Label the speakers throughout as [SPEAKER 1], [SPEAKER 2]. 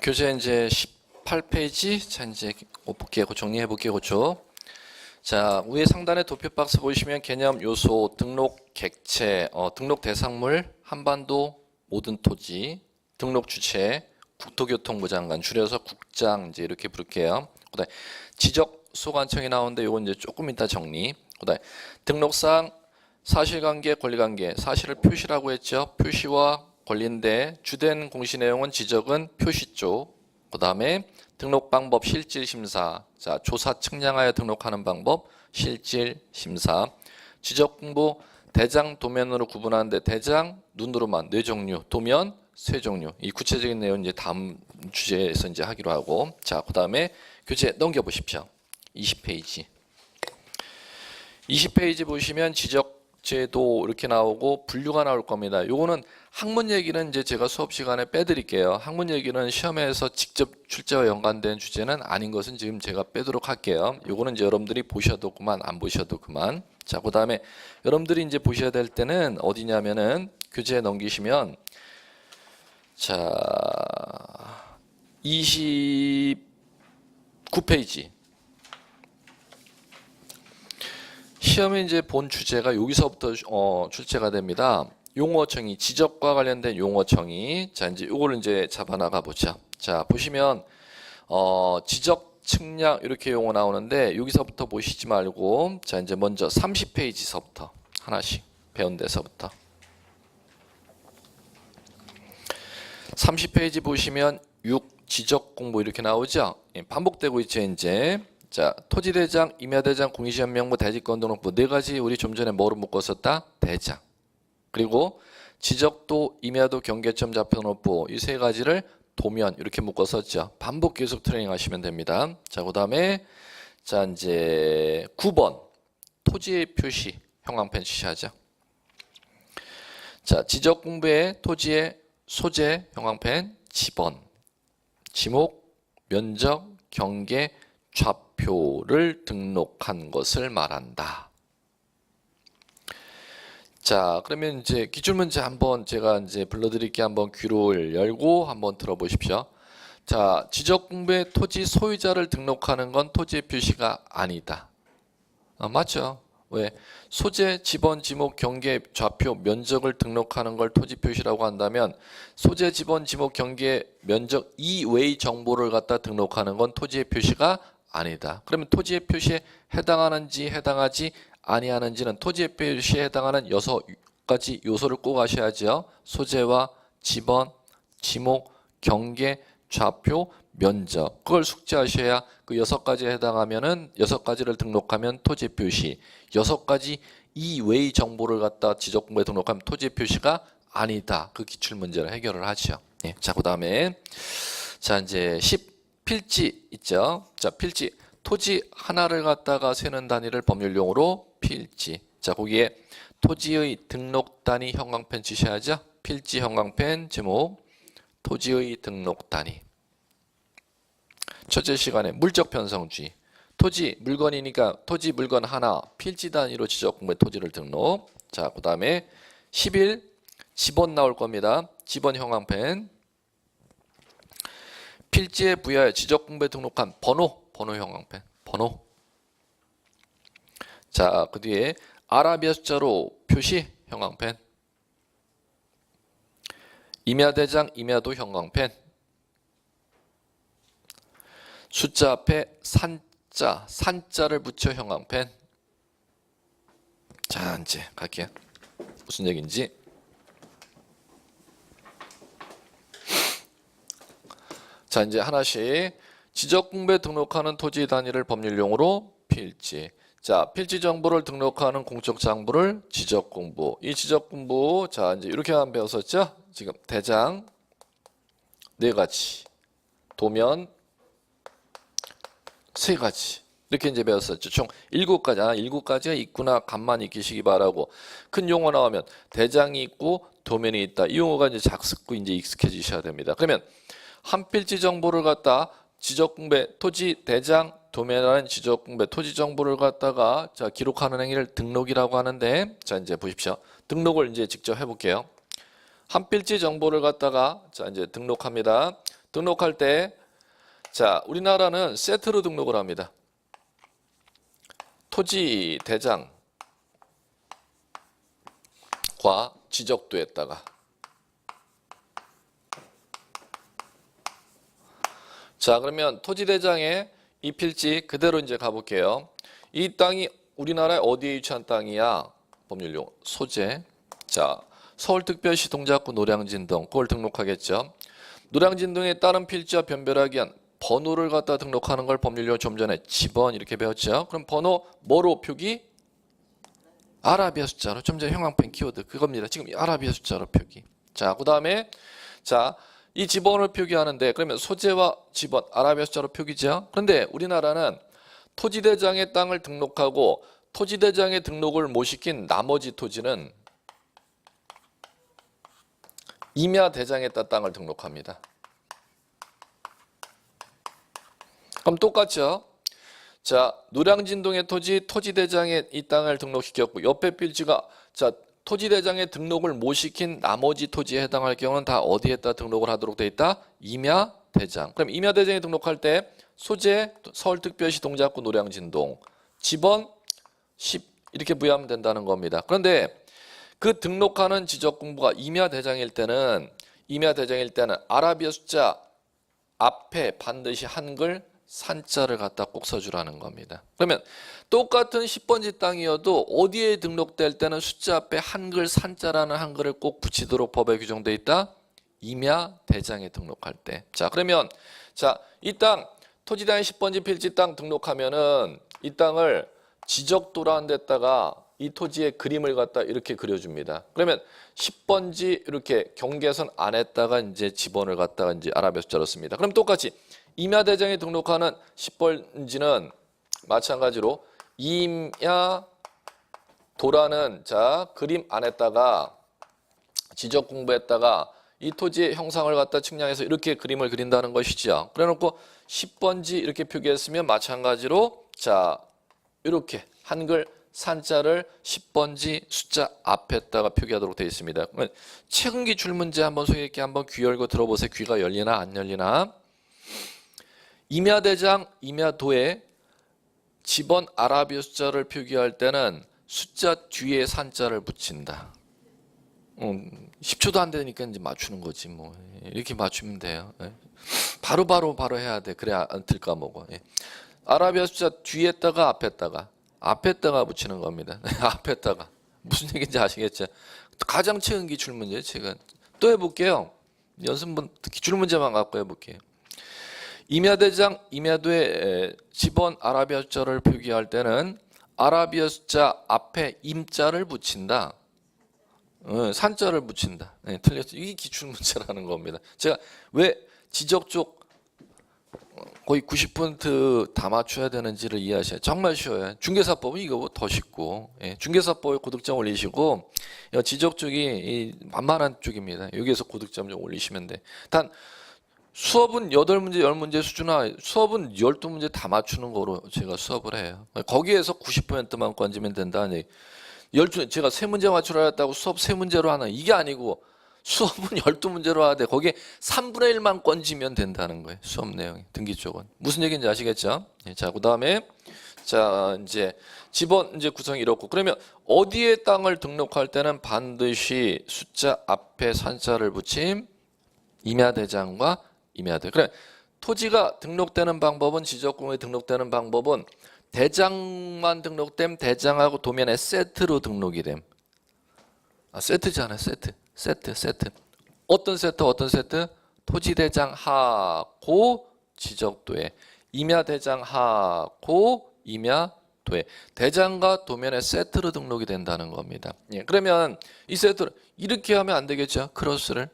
[SPEAKER 1] 교재 이제 18페이지. 자, 이제 볼게요. 정리해 볼게요. 그렇죠? 자, 위에 상단에 도표 박스 보시면 개념 요소, 등록 객체, 등록 대상물, 한반도 모든 토지, 등록 주체, 국토교통부 장관, 줄여서 국장 이제 이렇게 부를게요. 그다음에 지적 소관청이 나오는데 요건 이제 조금 이따 정리. 그다음에 등록상 사실관계, 권리관계, 사실을 표시라고 했죠. 표시와 권리인데 주된 공시 내용은 지적은 표시 쪽. 그다음에 등록 방법 실질 심사. 자, 조사 측량하여 등록하는 방법 실질 심사. 지적 공부 대장 도면으로 구분하는데 대장 눈으로만 네 종류, 도면 세 종류. 이 구체적인 내용 이제 다음 주제에서 이제 하기로 하고. 자, 그다음에 교재 넘겨 보십시오. 20페이지. 20페이지 보시면 지적제도 이렇게 나오고 분류가 나올 겁니다. 요거는 학문 얘기는 이제 제가 수업 시간에 빼드릴게요. 학문 얘기는 시험에서 직접 출제와 연관된 주제는 아닌 것은 지금 제가 빼도록 할게요. 요거는 이제 여러분들이 보셔도 그만, 안 보셔도 그만. 자, 그 다음에 여러분들이 이제 보셔야 될 때는 어디냐면은 교재에 넘기시면 자 29페이지. 시험에 이제 본 주제가 여기서부터 출제가 됩니다. 용어청이, 지적과 관련된 용어청이. 자, 이제 요거를 이제 잡아나가 보자. 자, 보시면 지적 측량 이렇게 용어 나오는데 여기서부터 보시지 말고 자, 이제 먼저 30페이지서부터 하나씩 배운 데서부터 30페이지 보시면 6 지적 공부 이렇게 나오죠. 반복되고 있죠, 이제. 자, 토지대장, 임야대장, 공시지원 명부, 대지권 등록부 네 가지 우리 좀 전에 뭐로 묶었었다? 대장. 그리고 지적도, 임야도, 경계점, 좌표등록부 이 세 가지를 도면 이렇게 묶었었죠. 반복 계속 트레이닝 하시면 됩니다. 자, 그다음에 자, 이제 9번 토지의 표시 형광펜 지시하죠. 자, 지적 공부의 토지의 소재 형광펜 지번, 지목, 면적, 경계, 좌표를 등록한 것을 말한다. 자, 그러면 이제 기출문제 한번 제가 이제 불러드릴게. 한번 귀를 열고 한번 들어보십시오. 자, 지적 공부의 토지 소유자를 등록하는 건 토지의 표시가 아니다. 맞죠? 왜? 소재, 지번, 지목, 경계, 좌표, 면적을 등록하는 걸 토지 표시라고 한다면 소재, 지번, 지목, 경계, 면적 이외의 정보를 갖다 등록하는 건 토지의 표시가 아니다. 그러면 토지의 표시에 해당하는지 해당하지 아니하는지는 토지의 표시에 해당하는 6가지 요소를 꼭 아셔야죠. 소재와 지번, 지목, 경계, 좌표, 면적. 그걸 숙지하셔야 그 6가지에 해당하면은 6가지를 등록하면 토지 표시. 6가지 이외의 정보를 갖다 지적 공부에 등록하면 토지 표시가 아니다. 그 기출 문제를 해결을 하죠. 예. 자, 그다음에 자, 이제 10 필지 있죠. 자, 필지. 토지 하나를 갖다가 세는 단위를 법률 용어로 필지. 자, 거기에 토지의 등록 단위 형광펜 지시하죠. 필지 형광펜 제목 토지의 등록 단위. 첫째 시간에 물적 편성주의. 토지 물건이니까 토지 물건 하나 필지 단위로 지적 공부의 토지를 등록. 자, 그다음에 11 지번 나올 겁니다. 지번 형광펜. 필지에 부여하여 지적 공부에 등록한 번호 형광펜. 번호. 자, 그 뒤에 아라비아 숫자로 표시 형광펜. 임야대장, 임야도 형광펜. 숫자 앞에 산자를 붙여 형광펜. 자, 이제 갈게요. 무슨 얘기인지. 자, 이제 하나씩 지적 공부에 등록하는 토지 단위를 법률 용어로 필지. 자, 필지 정보를 등록하는 공적 장부를 지적 공부. 이 지적 공부 자, 이제 이렇게만 배웠었죠? 지금 대장 네 가지, 도면 세 가지 이렇게 이제 배웠었죠. 총 7가지. 7가지가 있구나. 간만 익히시기 바라고. 큰 용어 나오면 대장이 있고 도면이 있다. 이 용어가 이제 작습고 이제 익숙해지셔야 됩니다. 그러면 한 필지 정보를 갖다 지적 공부에 토지 대장 도면이라는 지적 공부에 토지 정보를 갖다가 자, 기록하는 행위를 등록이라고 하는데 자, 이제 보십시오. 등록을 이제 직접 해볼게요. 한 필지 정보를 갖다가 자, 이제 등록합니다. 등록할 때 자, 우리나라는 세트로 등록을 합니다. 토지 대장과 지적도에다가 자, 그러면 토지 대장에 이 필지 그대로 이제 가볼게요. 이 땅이 우리나라에 어디에 위치한 땅이야? 법률용 소재. 자, 서울특별시 동작구 노량진동 그걸 등록하겠죠. 노량진동에 따른 필지와 변별하기 위한 번호를 갖다 등록하는 걸 법률용 좀 전에 집원 이렇게 배웠죠. 그럼 번호 뭐로 표기? 아라비아 숫자로. 좀 전에 형광펜 키워드 그겁니다. 지금 아라비아 숫자로 표기. 자, 그 다음에 자, 이 지번을 표기하는데 그러면 소재와 지번 아라비아 숫자로 표기죠. 그런데 우리나라는 토지대장의 땅을 등록하고 토지대장의 등록을 못 시킨 나머지 토지는 임야대장에 따 땅을 등록합니다. 그럼 똑같죠. 자, 노량진동의 토지대장에 이 땅을 등록시켰고 옆에 필지가 자 토지대장에 등록을 못 시킨 나머지 토지에 해당할 경우는 다 어디에다 등록을 하도록 돼 있다? 임야대장. 그럼 임야대장에 등록할 때 소재 서울특별시 동작구 노량진동 지번 10 이렇게 부여하면 된다는 겁니다. 그런데 그 등록하는 지적공부가 임야대장일 때는 아라비아 숫자 앞에 반드시 한글 산자를 갖다 꼭 써주라는 겁니다. 그러면 똑같은 10번지 땅이어도 어디에 등록될 때는 숫자 앞에 한글 산자라는 한글을 꼭 붙이도록 법에 규정되어 있다? 임야대장에 등록할 때. 자, 그러면 자, 이 땅 토지대장 10번지 필지 땅 등록하면은 이 땅을 지적도라는 데다가 이 토지의 그림을 갖다 이렇게 그려줍니다. 그러면 10번지 이렇게 경계선 안에다가 이제 지번을 갖다가 이제 아라비아 숫자로 씁니다. 그럼 똑같이 임야대장에 등록하는 10번지는 마찬가지로 임야도라는 자 그림 안에다가 지적 공부했다가 이 토지의 형상을 갖다 측량해서 이렇게 그림을 그린다는 것이죠. 그래놓고 10번지 이렇게 표기했으면 마찬가지로 자 이렇게 한글 산자를 10번지 숫자 앞에다가 표기하도록 되어 있습니다. 최근 기출 문제 한번 소위 있게 한번 귀 열고 들어보세요. 귀가 열리나 안 열리나. 임야대장, 임야도에 지번 아라비아 숫자를 표기할 때는 숫자 뒤에 산자를 붙인다. 10초도 안 되니까 이제 맞추는 거지 뭐. 이렇게 맞추면 돼요. 바로 해야 돼. 그래야 안 틀까 먹어. 아라비아 숫자 뒤에다가 앞에다가 붙이는 겁니다. 앞에다가 무슨 얘기인지 아시겠죠? 가장 최근 기출 문제 제가 또 해볼게요. 연습문 기출 문제만 갖고 해볼게요. 임야대장, 임야도에 지번 아라비아 숫자를 표기할 때는 아라비아 숫자 앞에 임자를 붙인다. 산자를 붙인다. 틀렸죠. 이게 기출 문제라는 겁니다. 제가 왜 지적 쪽 거의 90% 다 맞춰야 되는지를 이해하셔야 정말 쉬워요. 중개사법은 이거 더 쉽고 중개사법에 고득점 올리시고 지적 쪽이 만만한 쪽입니다. 여기에서 고득점 좀 올리시면 돼. 단 수업은 8문제, 10문제 수준화 수업은 12문제 다 맞추는 거로 제가 수업을 해요. 거기에서 90%만 건지면 된다는 얘기. 12, 제가 3문제 맞추라 했다고 수업 3문제로 하나 이게 아니고 수업은 12문제로 하되 거기에 3분의 1만 건지면 된다는 거예요. 수업 내용이 등기 쪽은. 무슨 얘기인지 아시겠죠? 자, 그다음에 자, 이제 지번 이제 구성이 이렇고 그러면 어디에 땅을 등록할 때는 반드시 숫자 앞에 산자를 붙임 임야대장과 임야도. 그래 토지가 등록되는 방법은 지적공에 등록되는 방법은 대장만 등록됨 대장하고 도면에 세트로 등록이 됨. 세트잖아요. 세트. 어떤 세트? 토지대장하고 지적도에 임야대장하고 임야도에 대장과 도면에 세트로 등록이 된다는 겁니다. 그러면 이 세트를 이렇게 하면 안 되겠죠. 크로스를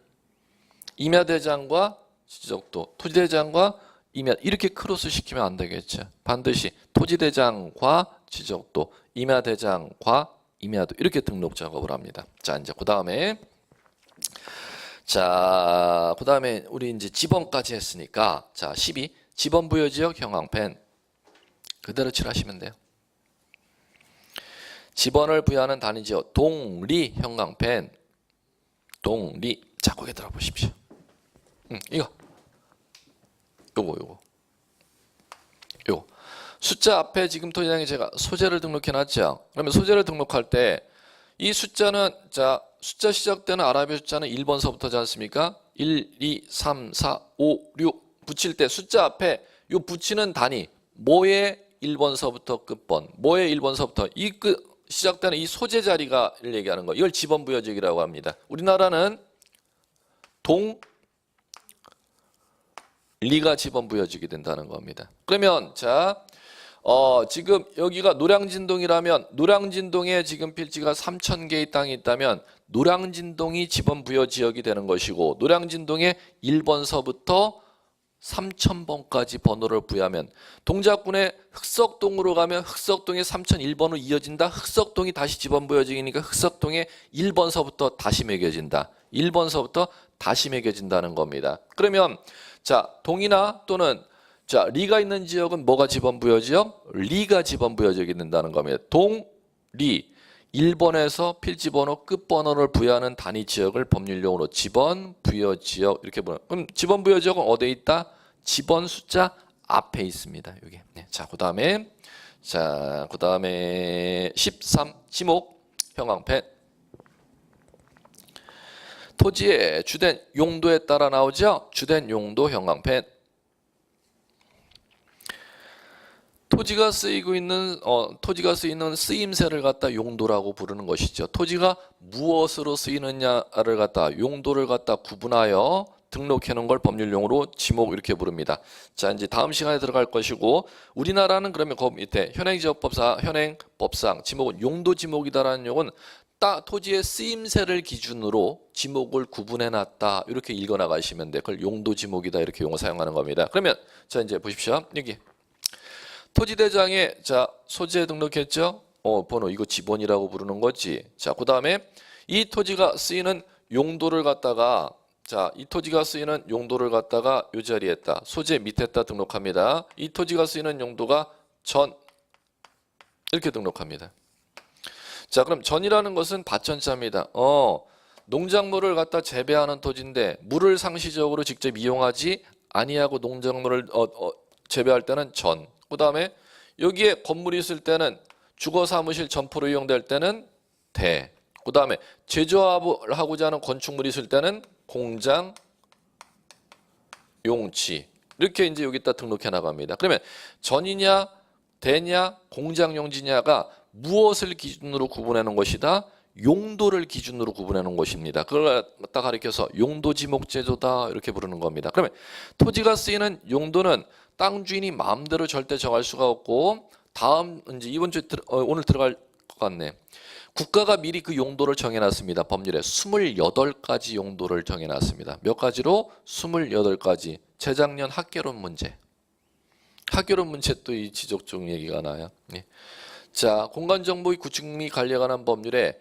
[SPEAKER 1] 임야대장과 지적도, 토지대장과 임야 이렇게 크로스 시키면 안 되겠죠. 반드시 토지대장과 지적도, 임야대장과 임야도 이렇게 등록 작업을 합니다. 자, 이제 그다음에 우리 이제 지번까지 했으니까 자, 12 지번 부여 지역 형광펜 그대로 칠하시면 돼요. 지번을 부여하는 단위 지역 동리 형광펜 동리 자, 거기 들어보십시오. 이거 요거. 숫자 앞에 지금 토지장에 제가 소재를 등록해 놨죠. 그러면 소재를 등록할 때 이 숫자는 자 숫자 시작되는 아라비아 숫자는 1번서부터지 않습니까? 1, 2, 3, 4, 5, 6 붙일 때 숫자 앞에 요 붙이는 단위 뭐의 1번서부터 끝번 뭐의 1번서부터 이 시작되는 이 소재 자리가를 얘기하는 거 이걸 지번부여직이라고 합니다. 우리나라는 리가 지번부여직이 된다는 겁니다. 그러면 자 지금 여기가 노량진동이라면 노량진동에 지금 필지가 3,000개의 땅이 있다면 노량진동이 지번부여 지역이 되는 것이고 노량진동에 1번서부터 3,000번까지 번호를 부여하면 동작군의 흑석동으로 가면 흑석동에 3,001번으로 이어진다. 흑석동이 다시 지번부여지니까 흑석동에 1번서부터 다시 매겨진다. 1번서부터 다시 매겨진다는 겁니다. 그러면 자 동이나 또는 자 리가 있는 지역은 뭐가 지번부여지역? 리가 지번부여지게 된다는 겁니다. 동, 리 1번에서 필지번호 끝번호를 부여하는 단위 지역을 법률용어로 지번부여지역 이렇게 부르는. 그럼 지번부여지역은 어디에 있다? 지번 숫자 앞에 있습니다. 여기. 네, 자 그다음에 13 지목 형광펜 토지의 주된 용도에 따라 나오죠. 주된 용도 형광펜 토지가 쓰이는 쓰임새를 갖다 용도라고 부르는 것이죠. 토지가 무엇으로 쓰이느냐를 갖다 용도를 갖다 구분하여 등록해 놓은 걸 법률용어로 지목 이렇게 부릅니다. 자 이제 다음 시간에 들어갈 것이고 우리나라는 그러면 그 밑에 현행법상 지목은 용도 지목이다라는 용어는 토지의 쓰임새를 기준으로 지목을 구분해 놨다 이렇게 읽어 나가시면 돼. 그걸 용도 지목이다 이렇게 용어 사용하는 겁니다. 그러면 자 이제 보십시오. 여기 토지대장에 자 소재 등록했죠. 번호 이거 지번이라고 부르는 거지. 자 그다음에 이 토지가 쓰이는 용도를 갖다가 이 토지가 쓰이는 용도를 갖다가 이 자리에다 소재 밑에다 등록합니다. 이 토지가 쓰이는 용도가 전 이렇게 등록합니다. 자 그럼 전이라는 것은 밭전자입니다. 농작물을 갖다 재배하는 토지인데 물을 상시적으로 직접 이용하지 아니하고 농작물을 재배할 때는 전. 그 다음에 여기에 건물이 있을 때는 주거사무실 점포로 이용될 때는 대. 그 다음에 제조업을 하고자 하는 건축물이 있을 때는 공장, 용치. 이렇게 이제 여기다 등록해 나갑니다. 그러면 전이냐, 대냐, 공장 용지냐가 무엇을 기준으로 구분해 놓은 것이다? 용도를 기준으로 구분해 놓은 것입니다. 그걸 딱 가리켜서 용도지목제도다 이렇게 부르는 겁니다. 그러면 토지가 쓰이는 용도는 땅 주인이 마음대로 절대 정할 수가 없고 다음 이제 이번 주에 오늘 들어갈 것 같네. 국가가 미리 그 용도를 정해놨습니다. 법률에 28가지 용도를 정해놨습니다. 몇 가지로? 28가지. 재작년 학개론 문제. 학개론 문제 또 이 지적종 얘기가 나요. 예. 자, 공간정보의 구축 및 관리에 관한 법률에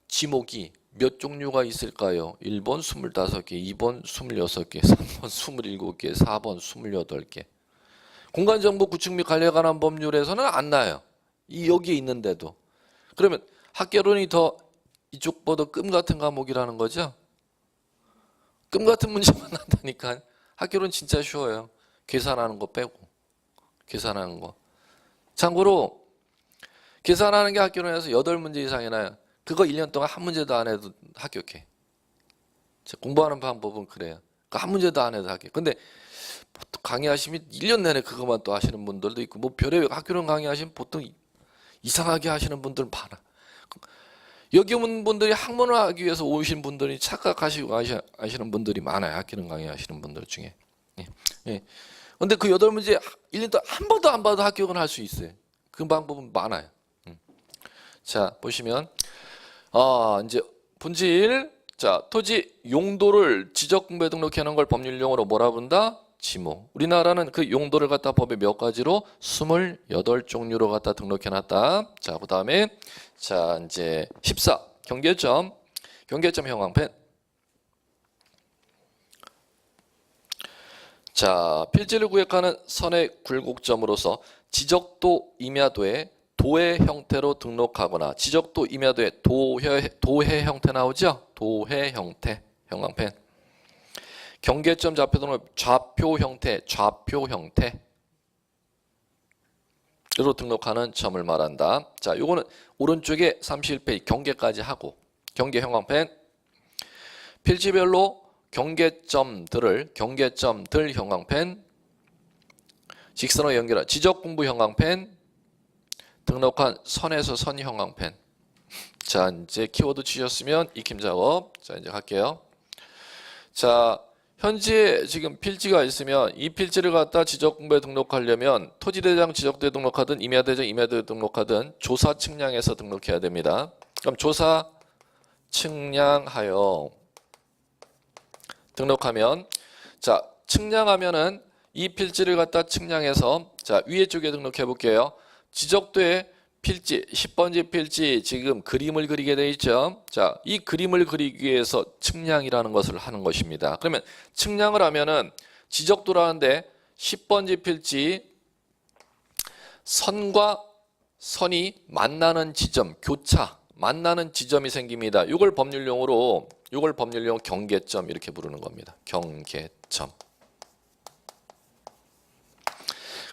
[SPEAKER 1] 지목이 몇 종류가 있을까요? 1번 25개, 2번 26개, 3번 27개, 4번 28개. 공간정보 구축 및 관리에 관한 법률에서는 안 나요. 여기에 있는데도. 그러면 학개론이 더 이쪽보다 끔 같은 과목이라는 거죠? 끔 같은 문제만 난다니까. 학개론 진짜 쉬워요. 계산하는 거 빼고. 계산하는 거. 참고로 계산하는 게 학개론에서 8문제 이상이 나요. 그거 1년 동안 한 문제도 안 해도 합격해. 공부하는 방법은 그래요. 한 문제도 안 해도 합격. 근데 보통 강의하시면 1년 내내 그것만 또 하시는 분들도 있고 뭐 별의 학교론 강의하시면 보통 이상하게 하시는 분들 많아. 여기 온 분들이 학문을 하기 위해서 오신 분들이 착각하시고 하시는 분들이 많아요. 학교론 강의하시는 분들 중에. 예. 근데 그 8문제 1년 동안 한 번도 안 봐도 합격은 할 수 있어요. 그 방법은 많아요. 자 보시면 이제 본질 자 토지 용도를 지적공부에 등록해 놓은 걸 법률용어로 뭐라 부른다? 지목. 우리나라는 그 용도를 갖다 법에 몇 가지로 28종류로 갖다 등록해 놨다. 자 그다음에 자 이제 14 경계점 형광펜. 자 필지를 구획하는 선의 굴곡점으로서 지적도 임야도에 도해 형태로 등록하거나 지적도 임야도에 도해 형태 나오죠? 도해 형태 형광펜. 경계점 좌표 등록 좌표 형태로 등록하는 점을 말한다. 자, 요거는 오른쪽에 31페이지 경계까지 하고 경계 형광펜 필지별로 경계점들 형광펜 직선으로 연결한 지적공부 형광펜 등록한 선에서 선 형광펜. 자, 이제 키워드 치셨으면 익힘 작업. 자, 이제 갈게요. 자, 현재 지금 필지가 있으면 이 필지를 갖다 지적공부에 등록하려면 토지대장 지적도에 등록하든 임야대장 임야도에 등록하든 조사 측량해서 등록해야 됩니다. 그럼 조사 측량하여 등록하면 자, 측량하면은 이 필지를 갖다 측량해서 자, 위에 쪽에 등록해 볼게요. 지적도에 필지 10번지 필지 지금 그림을 그리게 돼 있죠. 자, 이 그림을 그리기 위해서 측량이라는 것을 하는 것입니다. 그러면 측량을 하면은 지적도라는데 10번지 필지 선과 선이 만나는 지점, 교차 만나는 지점이 생깁니다. 이걸 법률용어로 경계점 이렇게 부르는 겁니다. 경계점.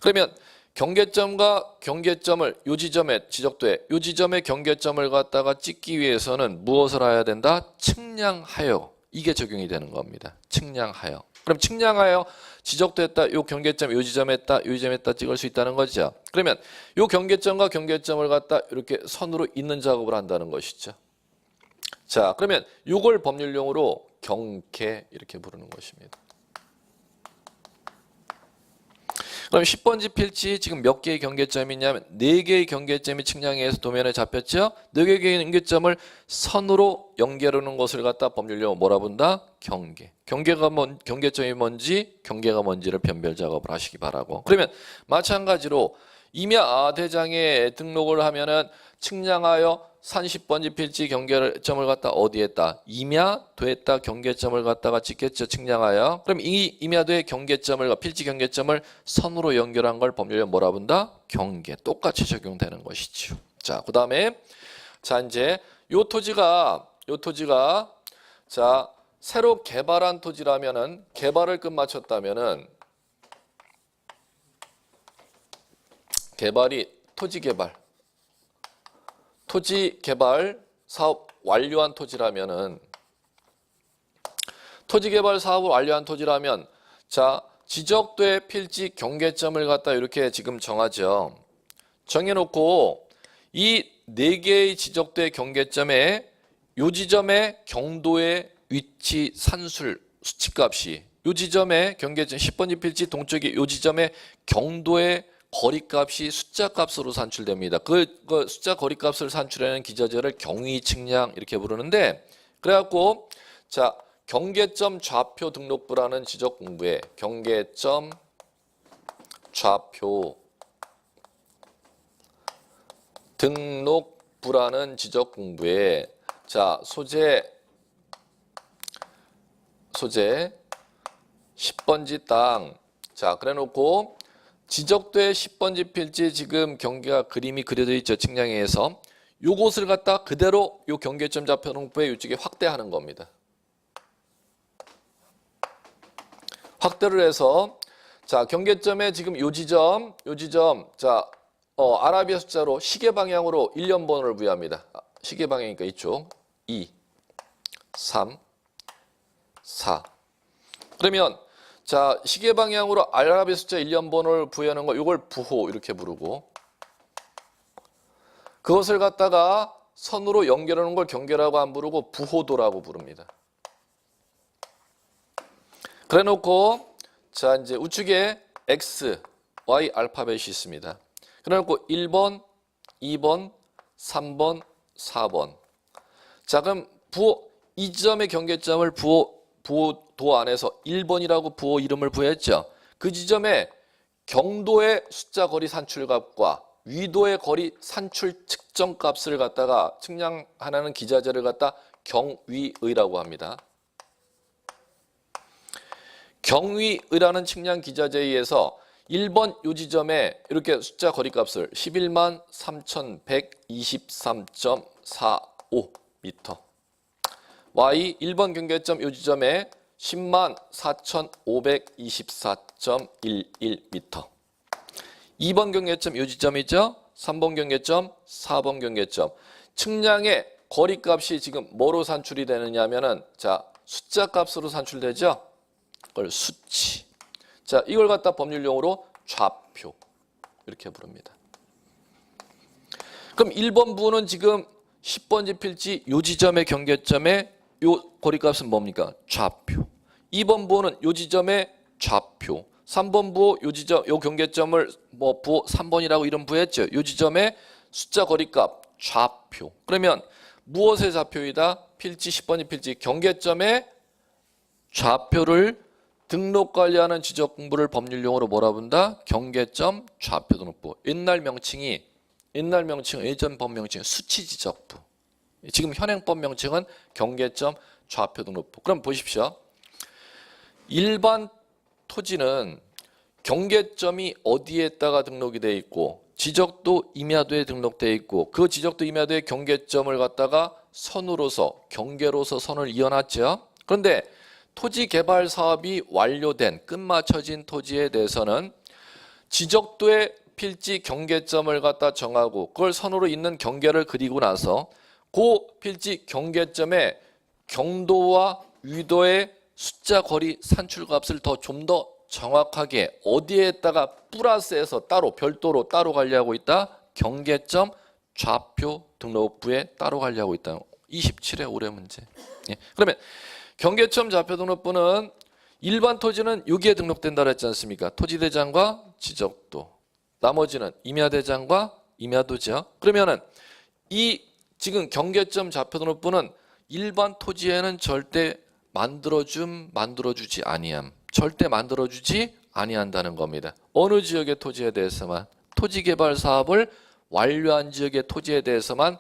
[SPEAKER 1] 그러면 경계점과 경계점을 요 지점에 지적도에 요 지점의 경계점을 갖다가 찍기 위해서는 무엇을 해야 된다? 측량하여. 이게 적용이 되는 겁니다. 측량하여. 그럼 측량하여 지적도했다. 요 경계점 요 지점에 있다. 요 지점에 있다 찍을 수 있다는 거죠. 그러면 요 경계점과 경계점을 갖다 이렇게 선으로 잇는 작업을 한다는 것이죠. 자, 그러면 요걸 법률용어로 경계 이렇게 부르는 것입니다. 그럼 10번지 필지 지금 몇 개의 경계점이 있냐면 4개의 경계점이 측량해서 도면에 잡혔죠. 4개의 경계점을 선으로 연결하는 것을 갖다 법률용어 뭐라 본다? 경계. 경계점이 뭔지 경계가 뭔지를 변별 작업을 하시기 바라고. 그러면 마찬가지로 임야 대장에 등록을 하면은 측량하여 산 10번지 필지 경계점을 갖다 어디에 했다? 임야도에 했다 경계점을 갖다가 찍겠죠. 측량하여. 그럼 이 임야도의 경계점을 필지 경계점을 선으로 연결한 걸 법률에 뭐라 본다? 경계. 똑같이 적용되는 것이죠. 자, 그다음에 자, 이제 요 토지가 자, 새로 개발한 토지라면은 개발을 끝마쳤다면은 개발이 토지 개발 사업 완료한 토지라면은 토지 개발 사업을 완료한 토지라면 자, 지적도의 필지 경계점을 갖다 이렇게 지금 정하죠. 정해놓고 이 4개의 지적도의 경계점에 요 지점의 경도의 위치 산술 수치값이 요 지점의 경계점 10번지 필지 동쪽의 요 지점의 경도의 거리값이 숫자값으로 산출됩니다. 그 숫자 거리값을 산출하는 기자재를 경위 측량 이렇게 부르는데 그래갖고 자, 경계점 좌표 등록부라는 지적 공부에 경계점 좌표 등록부라는 지적 공부에 자, 소재 10번지 땅 자, 그래 놓고 지적도의 10번지 필지 지금 경계가 그림이 그려져 있죠. 측량회에서 요것을 갖다 그대로 요 경계점 좌표 등록부에 이쪽에 확대하는 겁니다. 확대를 해서 자, 경계점에 지금 요 지점 자, 아라비아 숫자로 시계 방향으로 1년번호를 부여합니다. 시계 방향이니까 이쪽 2 3 4 그러면 자, 시계 방향으로 아라비아 숫자 1년번호를 부여하는 거 이걸 부호 이렇게 부르고 그것을 갖다가 선으로 연결하는 걸 경계라고 안 부르고 부호도라고 부릅니다. 그래 놓고 자, 이제 우측에 X, Y 알파벳이 있습니다. 그래 놓고 1번, 2번, 3번, 4번. 자, 그럼 이 지점의 경계점을 부호도 안에서 1번이라고 부호 이름을 부여했죠. 그 지점에 경도의 숫자 거리 산출값과 위도의 거리 산출 측정 값을 갖다가 측량하는 기자재를 갖다 경위의라고 합니다. 경위의라는 측량 기자재에 의해서 1번 요 지점에 이렇게 숫자 거리 값을 11만 3,123.45m Y 1번 경계점 요 지점에 104,524.11m. 2번 경계점 요 지점이죠. 3번 경계점, 4번 경계점. 측량의 거리값이 지금 뭐로 산출이 되느냐 하면은 자, 숫자 값으로 산출되죠. 그걸 수치. 자, 이걸 갖다 법률용어로 좌표 이렇게 부릅니다. 그럼 1번 부호는 지금 10번지 필지 요 지점의 경계점의 요 거리값은 뭡니까? 좌표. 2번 부호는 요 지점의 좌표. 3번 부호 요 지점 요 경계점을 뭐 부호 3번이라고 이름 부여했죠. 요 지점의 숫자 거리값 좌표. 그러면 무엇의 좌표이다? 필지 10번지 필지 경계점의 좌표를 등록 관리하는 지적 공부를 법률용어로 뭐라 부른다? 경계점 좌표 등록부. 옛날 명칭은 예전 법 명칭은 수치 지적부. 지금 현행법 명칭은 경계점 좌표 등록부. 그럼 보십시오. 일반 토지는 경계점이 어디에다가 등록이 돼 있고 지적도 임야도에 등록돼 있고 그 지적도 임야도의 경계점을 갖다가 선으로서 경계로서 선을 이어놨죠. 그런데 토지 개발 사업이 완료된 끝마쳐진 토지에 대해서는 지적도의 필지 경계점을 갖다 정하고 그걸 선으로 잇는 경계를 그리고 나서 그 필지 경계점의 경도와 위도의 숫자 거리 산출값을 좀 더 정확하게 어디에다가 플러스해서 따로 별도로 따로 관리하고 있다. 경계점 좌표 등록부에 따로 관리하고 있다. 27회 올해 문제. 예. 그러면 경계점 좌표 등록부는 일반 토지는 여기에 등록된다 그랬지 않습니까? 토지대장과 지적도. 나머지는 임야대장과 임야도죠. 그러면은 이 지금 경계점 좌표 등록부는 일반 토지에는 절대 만들어주지 아니함. 절대 만들어주지 아니한다는 겁니다. 어느 지역의 토지에 대해서만 토지개발 사업을 완료한 지역의 토지에 대해서만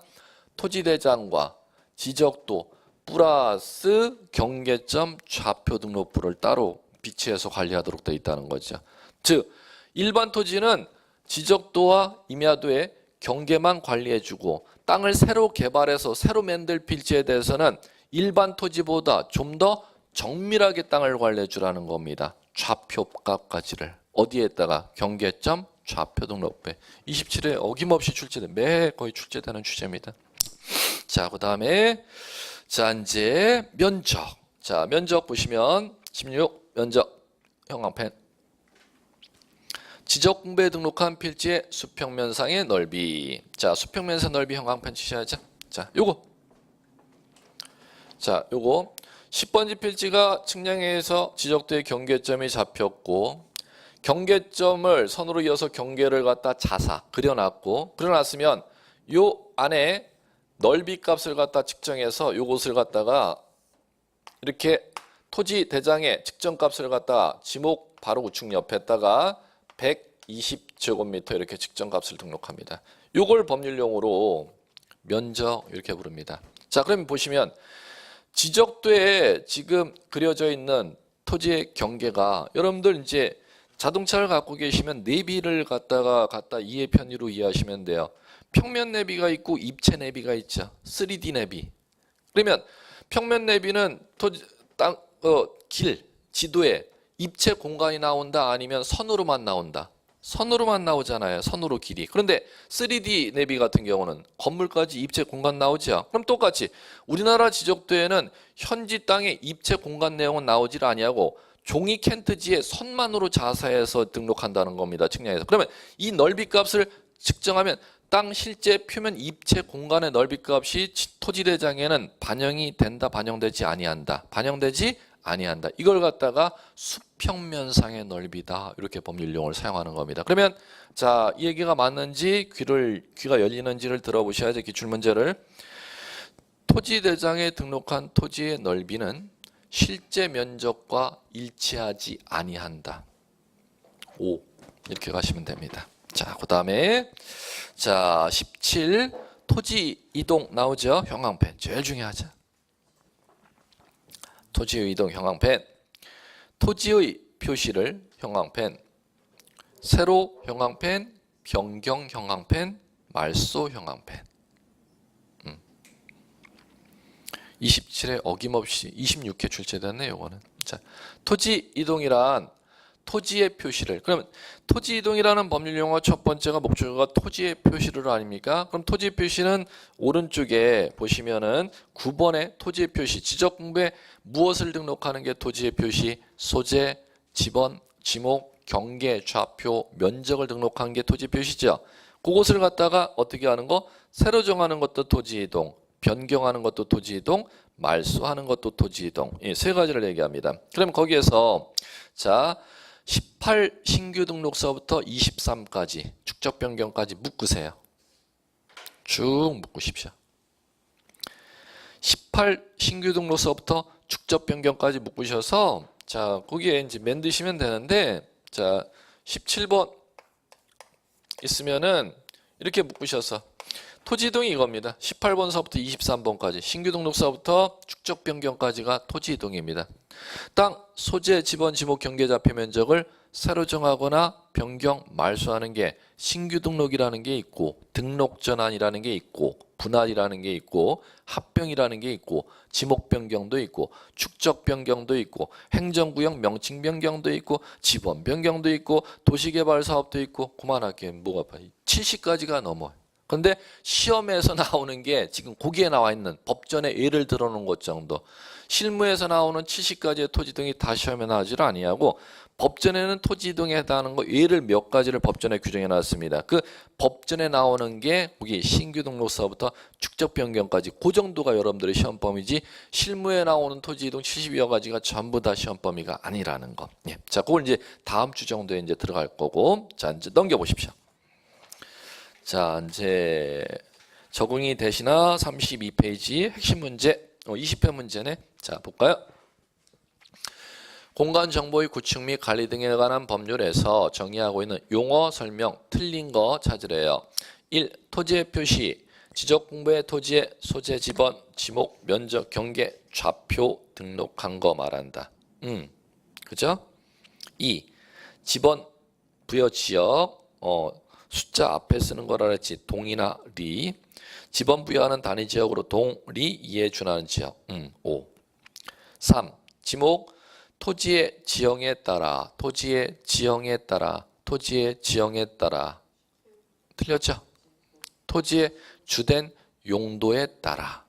[SPEAKER 1] 토지대장과 지적도 플러스 경계점 좌표 등록부를 따로 비치해서 관리하도록 되어 있다는 거죠. 즉 일반 토지는 지적도와 임야도의 경계만 관리해주고 땅을 새로 개발해서 새로 만들 필지에 대해서는 일반 토지보다 좀 더 정밀하게 땅을 관리해 주라는 겁니다. 좌표값까지를 어디에다가 경계점 좌표 등록부에 27회 어김없이 출제된 매 거의 출제되는 주제입니다. 자, 그다음에 자 이제 면적. 자, 면적 보시면 16 면적 형광펜. 지적 공부에 등록한 필지의 수평면상의 넓이. 자, 수평면상 넓이 형광펜 치셔야죠. 자, 요거 10번지 필지가 측량해서 지적도의 경계점이 잡혔고 경계점을 선으로 이어서 경계를 갖다 자사 그려놨고 그려놨으면 요 안에 넓이 값을 갖다 측정해서 요것을 갖다가 이렇게 토지 대장의 측정 값을 갖다 지목 바로 우측 옆에다가 120제곱미터 이렇게 측정 값을 등록합니다. 요걸 법률용어로 면적 이렇게 부릅니다. 자, 그러면 보시면 지적도에 지금 그려져 있는 토지의 경계가 여러분들 이제 자동차를 갖고 계시면 내비를 갖다 이해 편의로 이해하시면 돼요. 평면 내비가 있고 입체 내비가 있죠. 3D 내비. 그러면 평면 내비는 토지 길 지도에 입체 공간이 나온다 아니면 선으로만 나온다. 선으로만 나오잖아요. 선으로 길이. 그런데 3D 내비 같은 경우는 건물까지 입체 공간 나오죠. 그럼 똑같이 우리나라 지적도에는 현지 땅의 입체 공간 내용은 나오질 아니하고 종이 캔트지에 선만으로 자사해서 등록한다는 겁니다. 측량해서. 그러면 이 넓이 값을 측정하면 땅 실제 표면 입체 공간의 넓이 값이 토지대장에는 반영되지 아니한다. 이걸 갖다가 수평면상의 넓이다. 이렇게 법률용어를 사용하는 겁니다. 그러면 자, 이 얘기가 맞는지 귀가 열리는지를 들어보셔야죠. 기출문제를. 토지대장에 등록한 토지의 넓이는 실제 면적과 일치하지 아니한다. 5 이렇게 가시면 됩니다. 자, 그다음에 자, 17 토지 이동 나오죠. 형광펜 제일 중요하죠. 토지의 이동 형광펜. 토지의 표시를 형광펜. 세로 형광펜, 변경 형광펜, 말소 형광펜. 27회 어김없이 26회 출제됐네 요거는. 자. 자, 토지 이동이란 토지의 표시를, 그러면 토지 이동이라는 법률 용어 첫 번째가 목적어가 토지의 표시를 아닙니까? 그럼 토지 표시는 오른쪽에 보시면은 9번의 토지의 표시, 지적 공부에 무엇을 등록하는 게 토지의 표시, 소재, 지번, 지목, 경계, 좌표, 면적을 등록한 게 토지 표시죠. 그것을 갖다가 어떻게 하는 거? 새로 정하는 것도 토지 이동, 변경하는 것도 토지 이동, 말소하는 것도 토지 이동. 이 세 가지를 얘기합니다. 그럼 거기에서 자 18 신규 등록서부터 23까지 축적 변경까지 묶으세요. 쭉 묶으십시오. 18 신규 등록서부터 축적 변경까지 묶으셔서 자 거기에 이제 만드시면 되는데 자 17번 있으면은 이렇게 묶으셔서 토지 이동이 이겁니다. 18번서부터 23번까지 신규 등록서부터 축적 변경까지가 토지 이동입니다. 땅, 소재, 지번, 지목, 경계, 좌표, 면적을 새로 정하거나 변경, 말소하는 게 신규 등록이라는 게 있고 등록 전환이라는 게 있고 분할이라는 게 있고 합병이라는 게 있고 지목 변경도 있고 축적 변경도 있고 행정구역 명칭 변경도 있고 지번 변경도 있고 도시개발 사업도 있고 그만할게 뭐가 70가지가 넘어요. 근데 시험에서 나오는 게 지금 거기에 나와 있는 법전에 예를 들어 놓은 것 정도, 실무에서 나오는 70가지의 토지 등이 다 시험에 나오지를 아니하고 법전에는 토지 이동에 해당하는 거 예를 몇 가지를 법전에 규정해 놨습니다. 그 법전에 나오는 게 거기 신규 등록서부터 축적 변경까지 그 정도가 여러분들의 시험 범위지 실무에 나오는 토지 이동 70여 가지가 전부 다 시험 범위가 아니라는 거. 예. 자, 그걸 이제 다음 주 정도에 이제 들어갈 거고, 자 이제 넘겨 보십시오. 자 이제 적응이 되시나 32페이지 핵심 문제 20회 문제네. 자 볼까요? 공간 정보의 구축 및 관리 등에 관한 법률에서 정의하고 있는 용어 설명 틀린 거 찾으래요. 1. 토지의 표시 지적 공부의 토지의 소재, 지번, 지목, 면적, 경계, 좌표 등록한 거 말한다. 그죠? 2. 지번 부여 지역 숫자 앞에 쓰는 거라 그랬지. 동이나 리. 지번 부여하는 단위 지역으로 동, 리, 이에 준하는 지역. 5. 3. 지목 토지의 지형에 따라 토지의 지형에 따라 토지의 지형에 따라 틀렸죠? 토지의 주된 용도에 따라.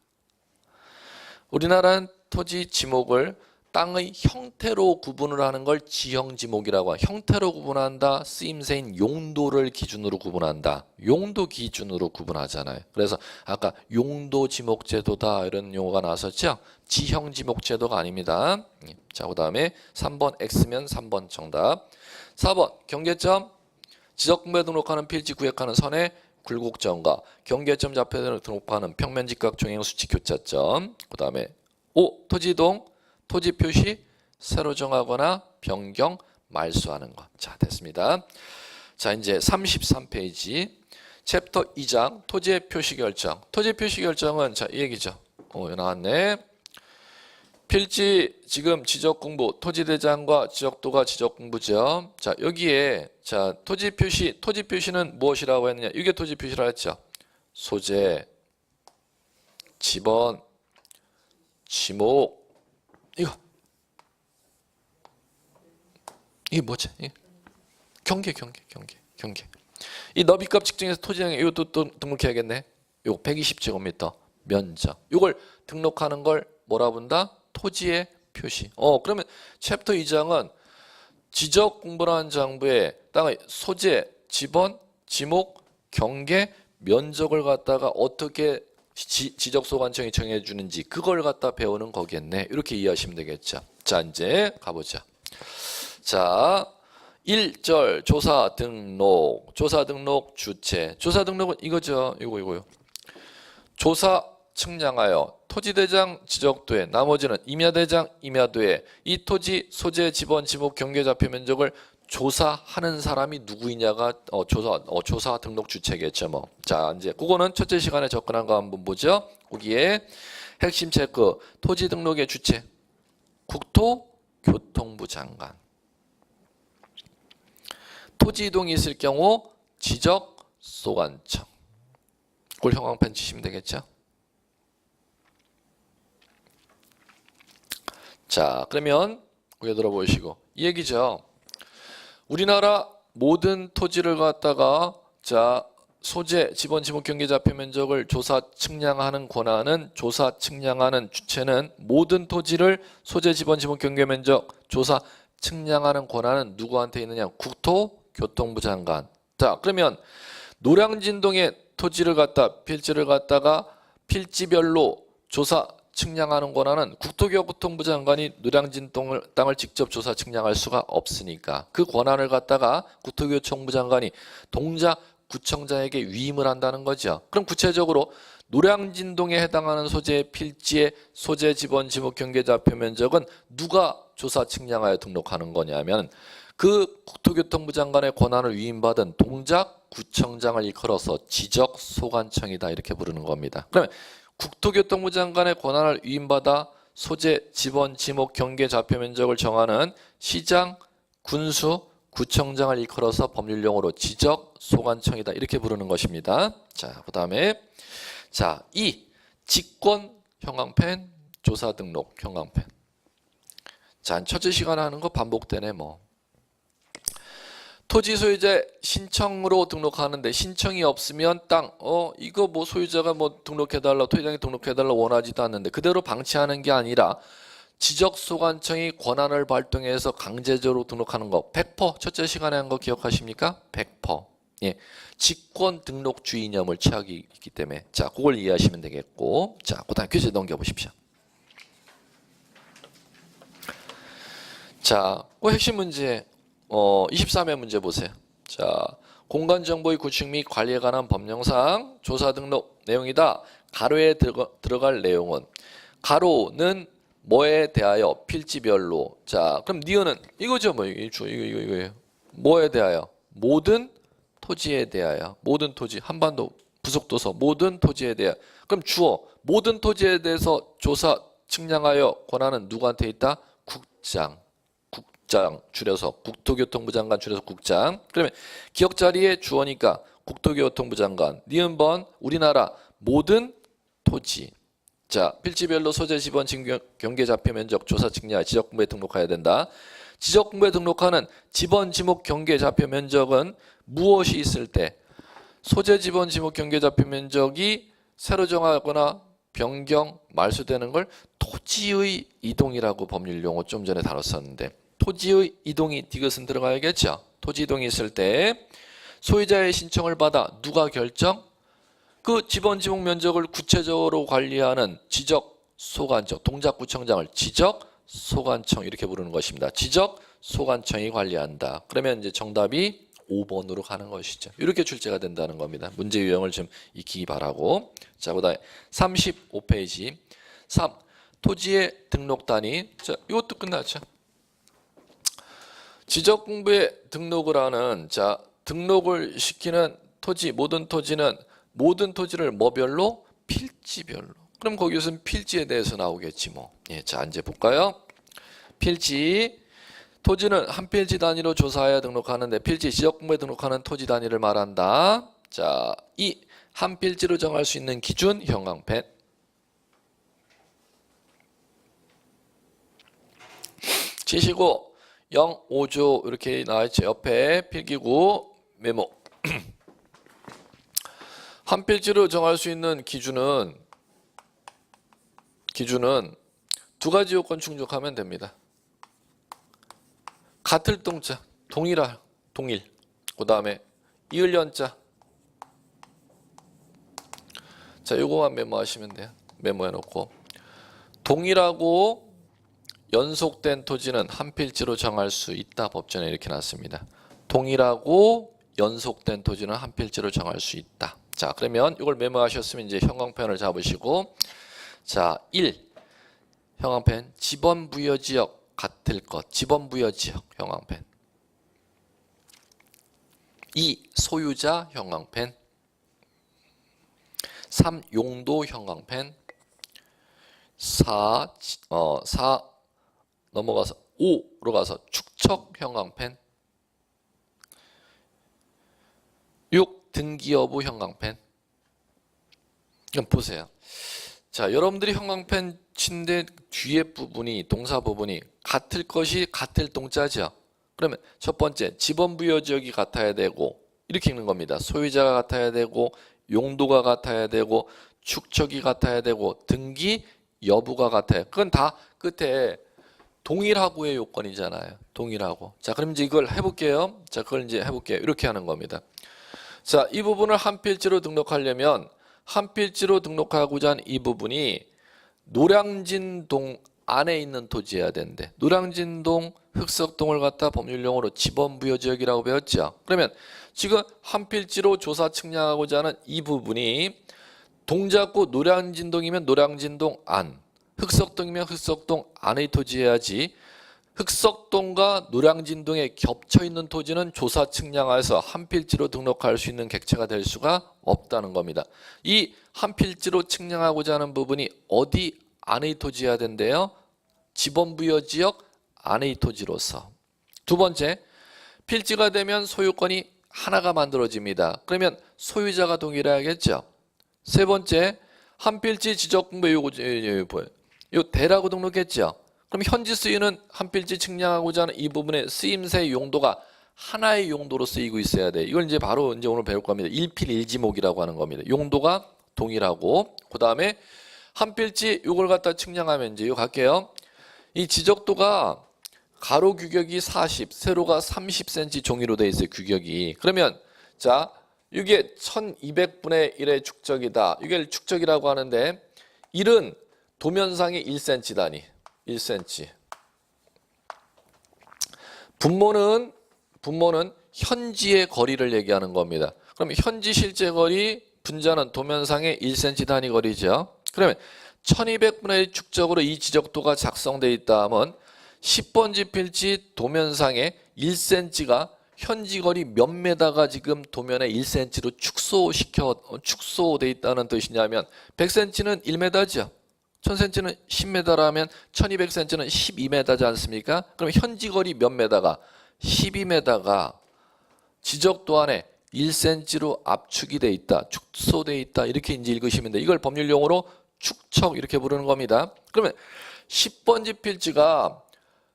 [SPEAKER 1] 우리나라는 토지 지목을 땅의 형태로 구분을 하는 걸 지형지목이라고 해요. 형태로 구분한다. 쓰임새인 용도를 기준으로 구분한다. 용도 기준으로 구분하잖아요. 그래서 아까 용도지목제도다 이런 용어가 나왔었죠. 지형지목제도가 아닙니다. 자, 그 다음에 3번 X면 3번 정답. 4번 경계점 지적공부에 등록하는 필지 구획하는 선의 굴곡점과 경계점 좌표에 등록하는 평면 직각 종행 수직 교차점. 그 다음에 5. 토지이동 토지 표시 새로 정하거나 변경 말소하는 것. 자 됐습니다. 자 이제 33페이지 챕터 2장 토지의 표시 결정. 토지 표시 결정은 자 이 얘기죠. 나왔네. 필지 지금 지적 공부 토지 대장과 지적도가 지적 공부죠. 자 여기에 자 토지 표시는 무엇이라고 했느냐? 이게 토지 표시라 했죠. 소재, 지번, 지목 이게 뭐지? 경계. 이 너비값 측정해서 토지량에 이것도 또 등록해야겠네. 요 120제곱미터 면적. 이걸 등록하는 걸 뭐라 본다? 토지의 표시. 그러면 챕터 2장은 지적 공부라는 장부에 땅의 소재, 지번, 지목, 경계, 면적을 갖다가 어떻게 지적소관청이 정해주는지 그걸 갖다 배우는 거겠네. 이렇게 이해하시면 되겠죠. 자 이제 가보자. 자 1절 조사 등록 주체. 조사 등록은 이거죠. 이거요. 조사 측량하여 토지대장 지적도에 나머지는 임야대장 임야도에 이 토지 소재 지번 지목 경계 좌표 면적을 조사하는 사람이 누구이냐가 조사 등록 주체겠죠. 뭐. 자 이제 그거는 첫째 시간에 접근한 거 한번 보죠. 거기에 핵심 체크 토지 등록의 주체 국토교통부 장관. 토지 이동이 있을 경우 지적소관청. 그걸 형광펜 치시면 되겠죠. 자 그러면 고개 들어보시고 이 얘기죠. 우리나라 모든 토지를 갖다가 자 소재, 지번, 지목, 경계, 좌표, 면적을 조사, 측량하는 권한은 조사, 측량하는 주체는 모든 토지를 소재, 지번, 지목, 경계, 면적 조사, 측량하는 권한은 누구한테 있느냐? 국토교통부 장관. 자, 그러면 노량진동의 토지를 갖다 필지를 갖다가 필지별로 조사, 측량하는 권한은 국토교통부 장관이 노량진 땅을 직접 조사 측량할 수가 없으니까 그 권한을 갖다가 국토교통부 장관이 동작구청장에게 위임을 한다는 거죠. 그럼 구체적으로 노량진동에 해당하는 소재의 필지의 소재, 지번, 지목, 경계, 좌표, 면적은 누가 조사 측량하여 등록하는 거냐면 그 국토교통부 장관의 권한을 위임받은 동작구청장을 일컬어서 지적소관청이다 이렇게 부르는 겁니다. 그러면 국토교통부 장관의 권한을 위임받아 소재, 지번, 지목, 경계, 좌표, 면적을 정하는 시장, 군수, 구청장을 일컬어서 법률용어로 지적소관청이다 이렇게 부르는 것입니다. 자, 그 다음에 자, 2. 직권 형광펜 조사 등록 형광펜. 자, 첫째 시간에 하는 거 반복되네 뭐. 토지 소유자 신청으로 등록하는데 신청이 없으면 땅 이거 뭐 소유자가 뭐 등록해달라 토지장에 등록해달라 원하지도 않는데 그대로 방치하는 게 아니라 지적소관청이 권한을 발동해서 강제적으로 등록하는 거 100% 첫째 시간에 한 거 기억하십니까? 100%. 예, 직권 등록주 이념을 취하기 있기 때문에 자 그걸 이해하시면 되겠고 자 그다음 퀴즈 넘겨보십시오. 자, 그 핵심 문제 23회 문제 보세요. 자, 공간정보의 구축 및 관리에 관한 법령상 조사 등록 내용이다. 가로에 들어갈 내용은 가로는 뭐에 대하여 필지별로 자 그럼 니은은 이거죠 뭐 이거예요. 뭐에 대하여 모든 토지에 대하여 모든 토지 한반도 부속도서 모든 토지에 대하여 그럼 주어 모든 토지에 대해서 조사 측량하여 권한은 누구한테 있다? 국장 줄여서 국토교통부 장관 줄여서 국장. 그러면 기억 자리에 주어니까 국토교통부 장관. 니은번 우리나라 모든 토지. 자, 필지별로 소재, 지번, 경계, 좌표, 면적, 조사, 측량, 지적공부에 등록해야 된다. 지적공부에 등록하는 지번, 지목, 경계, 좌표, 면적은 무엇이 있을 때 소재, 지번, 지목, 경계, 좌표, 면적이 새로 정하거나 변경, 말소되는 걸 토지의 이동이라고 법률 용어 좀 전에 다뤘었는데 토지의 이동이 디귿은 들어가야겠죠. 토지 이동이 있을 때 소유자의 신청을 받아 누가 결정? 그 지번 지목 면적을 구체적으로 관리하는 지적소관청, 동작구청장을 지적소관청 이렇게 부르는 것입니다. 지적소관청이 관리한다. 그러면 이제 정답이 5번으로 가는 것이죠. 이렇게 출제가 된다는 겁니다. 문제 유형을 좀 익히기 바라고. 자, 그다음에 35페이지 3. 토지의 등록 단위. 자, 이것도 끝났죠. 지적공부에 등록을 하는 자 등록을 시키는 토지 모든 토지는 모든 토지를 뭐별로? 필지별로. 그럼 거기서는 필지에 대해서 나오겠지 뭐. 예, 자 이제 볼까요? 필지 토지는 한 필지 단위로 조사하여 등록하는데 필지 지적공부에 등록하는 토지 단위를 말한다. 자, 이 한 필지로 정할 수 있는 기준 형광펜. 지시고 0, 5조 이렇게 나와있죠. 옆에 필기구 메모. 한 필지로 정할 수 있는 기준은 두 가지 요건 충족하면 됩니다. 같을 동자, 동일. 그 다음에 이을연자. 자, 요거만 메모하시면 돼요. 메모해놓고 동일하고 연속된 토지는 한 필지로 정할 수 있다. 법전에 이렇게 놨습니다. 동일하고 연속된 토지는 한 필지로 정할 수 있다. 자, 그러면 이걸 메모하셨으면 이제 형광펜을 잡으시고 자, 1. 형광펜 지번 부여 지역 같을 것. 지번 부여 지역 형광펜. 2. 소유자 형광펜. 3. 용도 형광펜. 4. 넘어가서 5로 가서 축척 형광펜. 6. 등기 여부 형광펜. 그럼 보세요. 자, 여러분들이 형광펜 침대 뒤에 부분이 동사 부분이 같을 것이 같을 동자죠. 그러면 첫 번째 지번부여지역이 같아야 되고 이렇게 읽는 겁니다. 소유자가 같아야 되고 용도가 같아야 되고 축척이 같아야 되고 등기 여부가 같아요. 그건 다 끝에 동일하고의 요건이잖아요. 동일하고. 자, 그럼 이제 이걸 해볼게요. 자, 그걸 이제 해볼게요. 이렇게 하는 겁니다. 자, 이 부분을 한 필지로 등록하려면 한 필지로 등록하고자 하는 이 부분이 노량진동 안에 있는 토지여야 되는데 노량진동, 흑석동을 갖다 법률용어로 지번부여지역이라고 배웠죠. 그러면 지금 한 필지로 조사 측량하고자 하는 이 부분이 동작구 노량진동이면 노량진동 안, 흑석동이면 흑석동 안의 토지여야지 흑석동과 노량진동에 겹쳐있는 토지는 조사 측량하여서 한 필지로 등록할 수 있는 객체가 될 수가 없다는 겁니다. 이 한 필지로 측량하고자 하는 부분이 어디 안의 토지여야 된대요? 지번부여지역 안의 토지로서. 두 번째, 필지가 되면 소유권이 하나가 만들어집니다. 그러면 소유자가 동일해야겠죠. 세 번째, 한 필지 지적공부 요 대라고 등록했죠. 그럼 현지 쓰이는 한 필지 측량하고자 하는 이 부분의 쓰임새 용도가 하나의 용도로 쓰이고 있어야 돼. 이걸 이제 바로 이제 오늘 배울 겁니다. 일필일지목이라고 하는 겁니다. 용도가 동일하고 그 다음에 한 필지 요걸 갖다 측량하면 이제 요 갈게요. 이 지적도가 가로 규격이 40, 세로가 30cm 종이로 돼 있어요. 규격이. 그러면 자 이게 1200분의 1의 축적이다. 이게 축적이라고 하는데 1은 도면상의 1cm 단위. 1cm. 분모는 현지의 거리를 얘기하는 겁니다. 그럼 현지 실제 거리 분자는 도면상의 1cm 단위 거리죠. 그러면 1200분의 1 축적으로 이 지적도가 작성되어 있다 하면 10번지 필지 도면상의 1cm가 현지 거리 몇 메다가 지금 도면에 1cm로 축소돼 있다는 뜻이냐면 100cm는 1m죠. 1000cm는 10m라면 1200cm는 12m지 않습니까? 그럼 현지 거리 몇 메다가 12m가 지적도 안에 1cm로 압축이 돼 있다. 축소돼 있다. 이렇게 이제 읽으시면 돼. 이걸 법률 용어로 축척 이렇게 부르는 겁니다. 그러면 10번지 필지가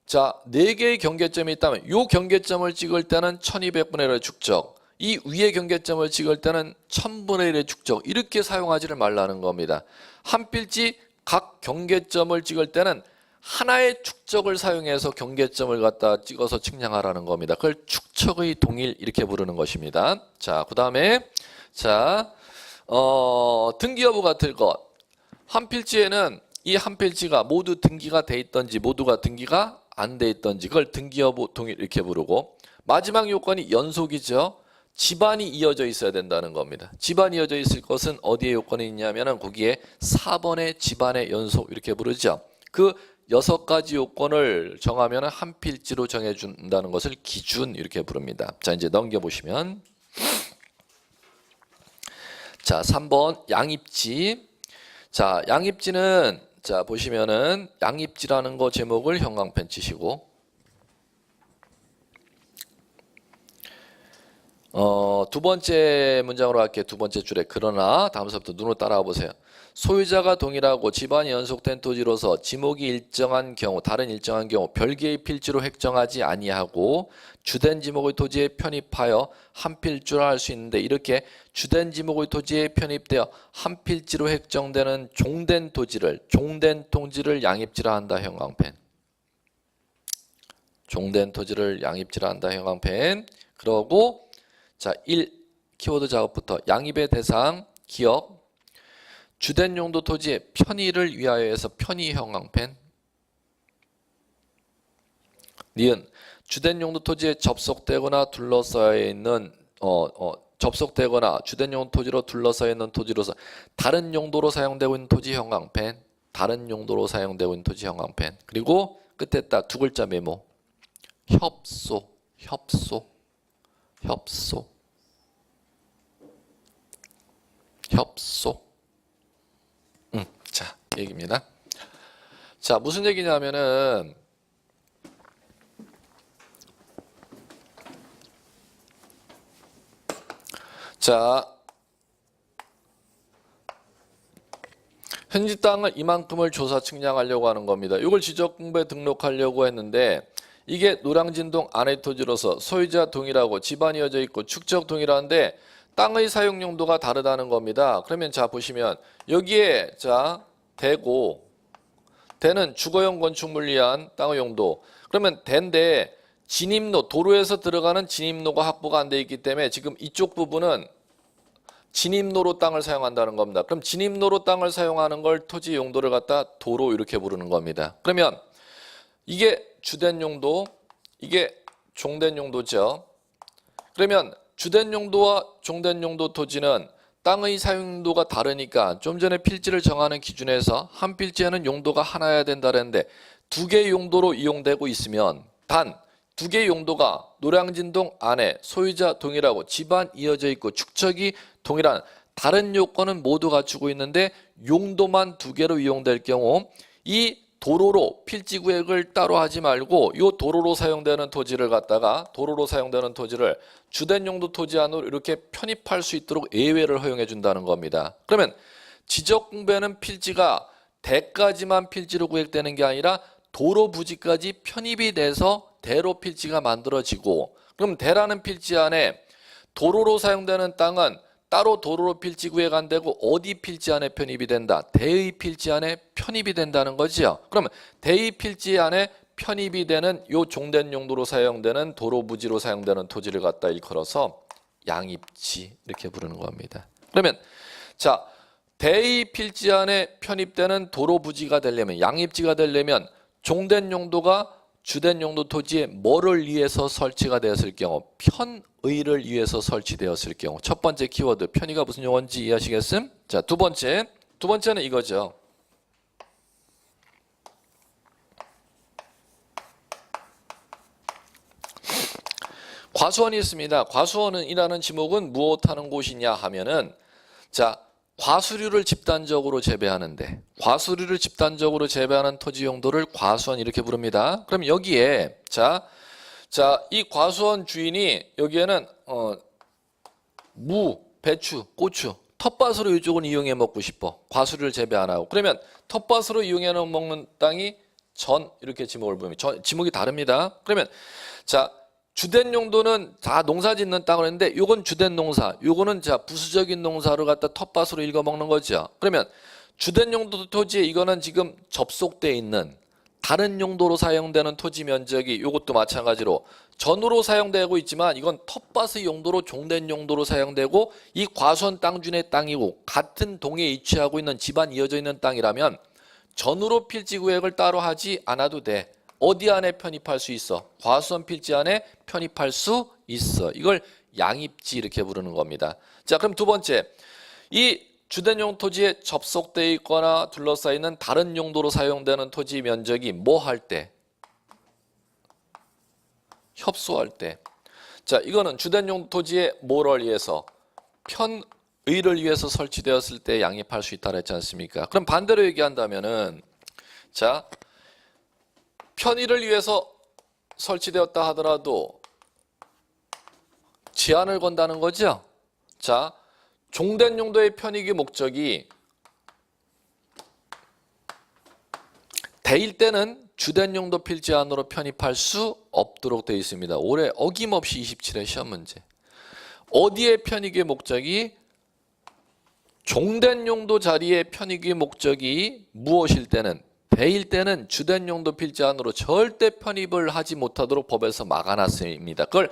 [SPEAKER 1] 자, 4개의 경계점이 있다면 이 경계점을 찍을 때는 1200분의 1의 축적, 이 위의 경계점을 찍을 때는 1000분의 1의 축적 이렇게 사용하지를 말라는 겁니다. 한 필지 각 경계점을 찍을 때는 하나의 축적을 사용해서 경계점을 갖다 찍어서 측량하라는 겁니다. 그걸 축척의 동일 이렇게 부르는 것입니다. 자, 그 다음에 자, 등기 여부 같을 것. 한 필지에는 이 한 필지가 모두 등기가 돼 있던지 모두가 등기가 안 돼 있던지 그걸 등기 여부 동일 이렇게 부르고 마지막 요건이 연속이죠. 집안이 이어져 있어야 된다는 겁니다. 집안이 이어져 있을 것은 어디에 요건이 있냐면은 거기에 4번의 집안의 연속 이렇게 부르죠. 그 6가지 요건을 정하면 한 필지로 정해준다는 것을 기준 이렇게 부릅니다. 자, 이제 넘겨보시면 자 3번 양입지. 자, 양입지는 자 보시면은 양입지라는 거 제목을 형광펜 치시고 두 번째 문장으로 할게요. 두 번째 줄에 그러나 다음서부터 눈으로 따라와 보세요. 소유자가 동일하고 집안이 연속된 토지로서 지목이 일정한 경우 다른 일정한 경우 별개의 필지로 획정하지 아니하고 주된 지목의 토지에 편입하여 한 필지로 할 수 있는데 이렇게 주된 지목의 토지에 편입되어 한 필지로 획정되는 종된 토지를 양입지라 한다. 형광펜. 종된 토지를 양입지라 한다. 형광펜. 그러고 자, 1 키워드 작업부터 양입의 대상 기억 주된 용도 토지의 편의를 위하여 해서 편의 형광펜. 니은 주된 용도 토지에 접속되거나 둘러싸여 있는 접속되거나 주된 용도 토지로 둘러싸여 있는 토지로서 다른 용도로 사용되고 있는 토지 형광펜. 다른 용도로 사용되고 있는 토지 형광펜. 그리고 끝에 딱 두 글자 메모. 협소. 자, 얘기입니다. 자, 무슨 얘기냐면은 자, 현지 땅을 이만큼을 조사 측량하려고 하는 겁니다. 이걸 지적공부에 등록하려고 했는데 이게 노량진동 안의 토지로서 소유자 동일하고 집안이 이어져 있고 축적 동일한데 땅의 사용 용도가 다르다는 겁니다. 그러면 자 보시면 여기에 자 대고 대는 주거용 건축물 위한 땅의 용도. 그러면 대인데 진입로 도로에서 들어가는 진입로가 확보가 안 돼 있기 때문에 지금 이쪽 부분은 진입로로 땅을 사용한다는 겁니다. 그럼 진입로로 땅을 사용하는 걸 토지 용도를 갖다 도로 이렇게 부르는 겁니다. 그러면 이게 주된 용도, 이게 종된 용도죠. 그러면 주된 용도와 종된 용도 토지는 땅의 사용도가 다르니까 좀 전에 필지를 정하는 기준에서 한 필지에는 용도가 하나여야 된다 그랬는데 두 개의 용도로 이용되고 있으면 단 두 개의 용도가 노량진동 안에 소유자 동일하고 집안 이어져 있고 축척이 동일한 다른 요건은 모두 갖추고 있는데 용도만 두 개로 이용될 경우 이 도로로 필지 구획을 따로 하지 말고 이 도로로 사용되는 토지를 갖다가 도로로 사용되는 토지를 주된 용도 토지 안으로 이렇게 편입할 수 있도록 예외를 허용해 준다는 겁니다. 그러면 지적 공부에는 필지가 대까지만 필지로 구획되는 게 아니라 도로 부지까지 편입이 돼서 대로 필지가 만들어지고 그럼 대라는 필지 안에 도로로 사용되는 땅은 따로 도로로 필지 구획 안 되고 어디 필지 안에 편입이 된다? 대의 필지 안에 편입이 된다는 거지요. 그러면 대의 필지 안에 편입이 되는 요 종된 용도로 사용되는 도로 부지로 사용되는 토지를 갖다 일컬어서 양입지 이렇게 부르는 겁니다. 그러면 자 대의 필지 안에 편입되는 도로 부지가 되려면 양입지가 되려면 종된 용도가 주된 용도 토지에 뭐를 위해서 설치가 되었을 경우 편의를 위해서 설치되었을 경우 첫 번째 키워드 편의가 무슨 용어인지 이해하시겠음? 자, 두 번째는 이거죠. 과수원이 있습니다. 과수원이라는 지목은 무엇하는 곳이냐 하면은 자 과수류를 집단적으로 재배하는데 과수류를 집단적으로 재배하는 토지 용도를 과수원 이렇게 부릅니다. 그럼 여기에 이 과수원 주인이 여기에는 무, 배추, 고추, 텃밭으로 이쪽은 이용해 먹고 싶어. 과수류를 재배 안 하고. 그러면 텃밭으로 이용해 먹는 땅이 전 이렇게 지목을 부릅니다. 지목이 다릅니다. 그러면 자 주된 용도는 다 농사 짓는 땅을 했는데 요건 주된 농사, 요거는 자 부수적인 농사를 갖다 텃밭으로 읽어 먹는 거죠. 그러면 주된 용도 토지에 이거는 지금 접속되어 있는 다른 용도로 사용되는 토지 면적이 요것도 마찬가지로 전으로 사용되고 있지만 이건 텃밭의 용도로 종된 용도로 사용되고 이 과수원 땅주인의 땅이고 같은 동에 위치하고 있는 집안 이어져 있는 땅이라면 전으로 필지 구획을 따로 하지 않아도 돼. 어디 안에 편입할 수 있어? 과수원 필지 안에 편입할 수 있어. 이걸 양입지 이렇게 부르는 겁니다. 자, 그럼 두 번째. 이 주된 용 토지에 접속되어 있거나 둘러싸여 있는 다른 용도로 사용되는 토지 면적이 뭐 할 때? 협소할 때. 자, 이거는 주된 용 토지에 뭐를 위해서? 편의를 위해서 설치되었을 때 양입할 수 있다고 했지 않습니까? 그럼 반대로 얘기한다면은 자, 편의를 위해서 설치되었다 하더라도 제한을 건다는 거죠. 자, 종된 용도의 편익의 목적이 대일 때는 주된 용도 필지 안으로 편입할 수 없도록 되어 있습니다. 올해 어김없이 27회 시험 문제. 어디에 편익의 목적이 종된 용도 자리에 편익의 목적이 무엇일 때는 대일 때는 주된 용도 필지 안으로 절대 편입을 하지 못하도록 법에서 막아놨습니다. 그걸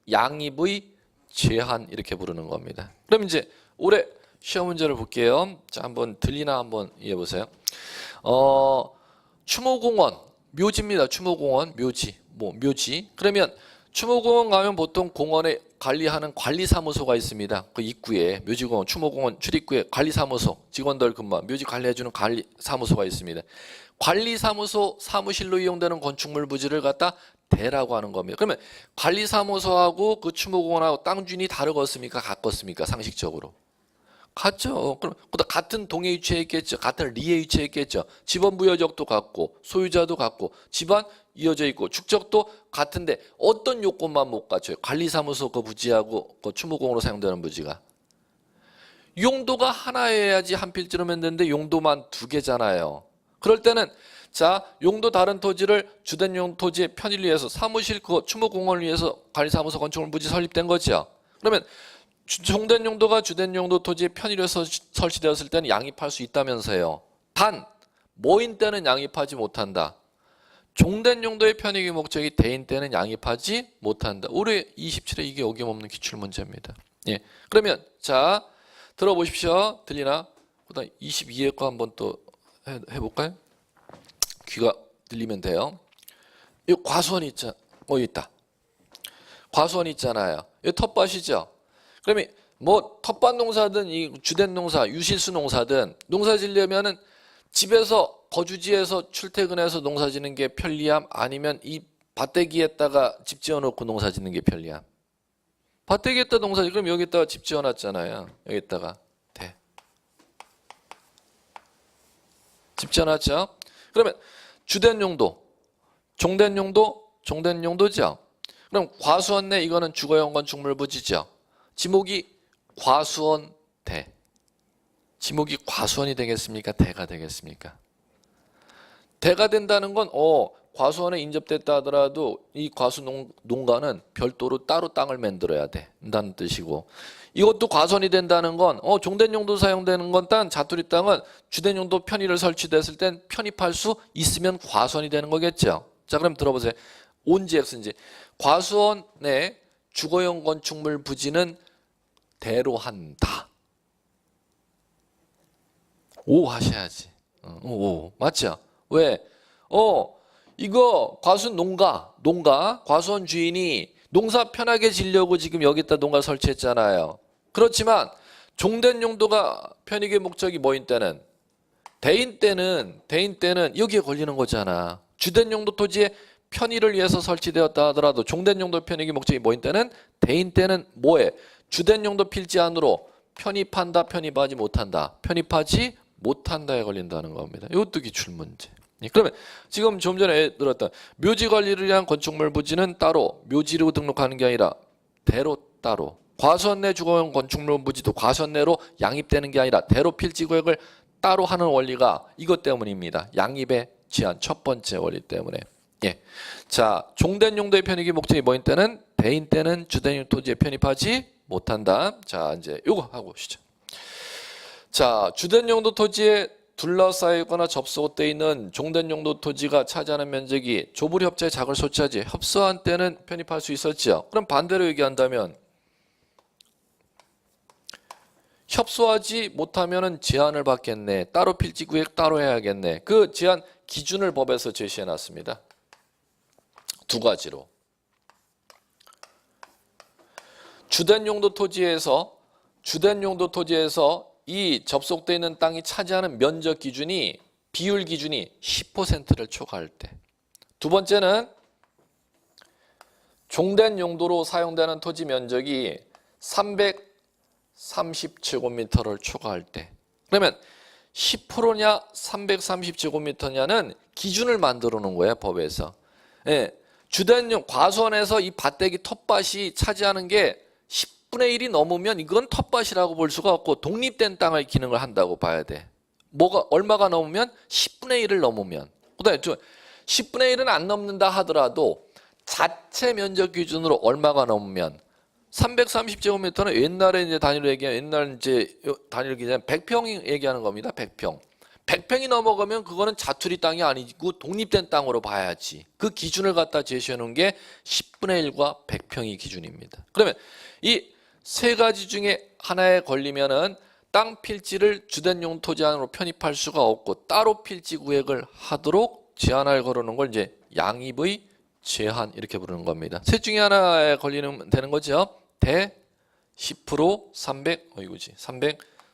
[SPEAKER 1] 양입의 제한 이렇게 부르는 겁니다. 그럼 이제 올해 시험 문제를 볼게요. 자, 한번 들리나 한번 이해해 보세요. 추모공원 묘지입니다. 추모공원 묘지 묘지. 그러면 추모공원 가면 보통 공원에 관리하는 관리사무소가 있습니다. 그 입구에 묘지공원 추모공원 출입구에 관리사무소 직원들 근무 묘지 관리해주는 관리사무소가 있습니다. 관리사무소 사무실로 이용되는 건축물 부지를 갖다 대라고 하는 겁니다. 그러면 관리사무소하고 그 추모공원하고 땅 주인이 다르겠습니까? 같겠습니까? 상식적으로. 같죠. 그럼 같은 동에 위치해 있겠죠. 같은 리에 위치해 있겠죠. 집원 부여적도 같고 소유자도 같고 집안 이어져 있고 축적도 같은데 어떤 요건만 못 갖춰요? 관리사무소 그 부지하고 그 추모공으로 사용되는 부지가 용도가 하나여야지 한 필지로면 되는데 용도만 두 개잖아요. 그럴 때는 자, 용도 다른 토지를 주된 용 토지의 편의를 위해서 사무실 그거 추모공원을 위해서 관리사무소 건축물 부지 설립된 거죠. 그러면 종된 용도가 주된 용도 토지의 편의를 위해서 설치되었을 때는 양입할 수 있다면서요. 단 모인 때는 양입하지 못한다. 종된 용도의 편익의 목적이 대인 때는 양입하지 못한다. 올해 27회 이게 어김없는 기출문제입니다. 예. 그러면 자 들어보십시오. 들리나? 그다음 22회 거 한번 또 해볼까요? 귀가 들리면 돼요. 이 과수원이 있잖아. 있다. 과수원이 있잖아요. 이 텃밭이죠. 그러면 뭐 텃밭 농사든 이 주된 농사, 유실수 농사든 농사 지려면은 집에서 거주지에서 출퇴근해서 농사 짓는 게 편리함 아니면 이 밭대기에다가 집 지어놓고 농사 짓는 게 편리함? 밭대기에다 농사 짓 그럼 여기다가 집 지어놨잖아요. 여기다가 집 지어놨죠. 그러면 주된 용도, 종된 용도, 종된 용도죠. 그럼 과수원 내 이거는 주거용 건축물 부지죠. 지목이 과수원 대. 지목이 과수원이 되겠습니까? 대가 되겠습니까? 대가 된다는 건 과수원에 인접됐다 하더라도 이 과수 농가는 별도로 따로 땅을 만들어야 된다는 뜻이고 이것도 과수원이 된다는 건 종된 용도 사용되는 건 딴 자투리 땅은 주된 용도 편의를 설치됐을 땐 편입할 수 있으면 과수원이 되는 거겠죠. 자 그럼 들어보세요. 온지 X인지 과수원 내 주거용 건축물 부지는 대로 한다. 오 하셔야지. 오 맞죠? 왜? 이거 과수원 농가 과수원 주인이 농사 편하게 지려고 지금 여기다 농가 설치했잖아요. 그렇지만 종된 용도가 편익의 목적이 뭐인 때는 대인 때는 여기에 걸리는 거잖아. 주된 용도 토지의 편의를 위해서 설치되었다 하더라도 종된 용도 편익의 목적이 뭐인 때는 대인 때는 뭐해? 주된 용도 필지 안으로 편입한다, 편입하지 못한다. 편입하지 못한다에 걸린다는 겁니다. 이것도 기출 문제. 그러면 지금 좀 전에 들었던 묘지 관리를 위한 건축물 부지는 따로 묘지로 등록하는 게 아니라 대로 따로 과수원 내 주거용 건축물 부지도 과수원 내로 양입되는 게 아니라 대로 필지 구역을 따로 하는 원리가 이것 때문입니다. 양입의 제한 첫 번째 원리 때문에. 예. 자, 종된 용도의 편익의 목적이 뭐인 때는 대인 때는 주된 토지에 편입하지 못한다. 자, 이제 요거 하고 오시죠. 자, 주된 용도 토지에 둘러싸여 있거나 접속되어 있는 종된 용도 토지가 차지하는 면적이 조불 협조에 작을 소치하지 협소한 때는 편입할 수 있었지요. 그럼 반대로 얘기한다면 협소하지 못하면 제한을 받겠네. 따로 필지 구역 따로 해야겠네. 그 제한 기준을 법에서 제시해 놨습니다. 두 가지로. 주된 용도 토지에서 이 접속되어 있는 땅이 차지하는 면적 기준이 비율 기준이 10%를 초과할 때. 두 번째는 종된 용도로 사용되는 토지 면적이 330제곱미터를 초과할 때. 그러면 10%냐 330제곱미터냐는 기준을 만들어 놓은 거예요, 법에서. 예. 주된 과수원에서 이 밭대기 텃밭이 차지하는 게 10분의 1이 넘으면 이건 텃밭이라고 볼 수가 없고 독립된 땅을 기능을 한다고 봐야 돼. 얼마가 넘으면 10분의 1을 넘으면. 그다음에 10분의 1은 안 넘는다 하더라도 자체 면적 기준으로 얼마가 넘으면 330제곱미터는 옛날에 이제 단위로 얘기하면 옛날 이제 단위로 얘기하면 100평이 얘기하는 겁니다. 100평. 100평이 넘어가면 그거는 자투리 땅이 아니고 독립된 땅으로 봐야지. 그 기준을 갖다 제시해 놓은 게 10분의 1과 100평이 기준입니다. 그러면 이 세 가지 중에 하나에 걸리면은 땅 필지를 주된 용 토지 안으로 편입할 수가 없고 따로 필지 구획을 하도록 제한을 걸어놓은 걸 이제 양입의 제한 이렇게 부르는 겁니다. 셋 중에 하나에 걸리면 되는 거죠. 대 10%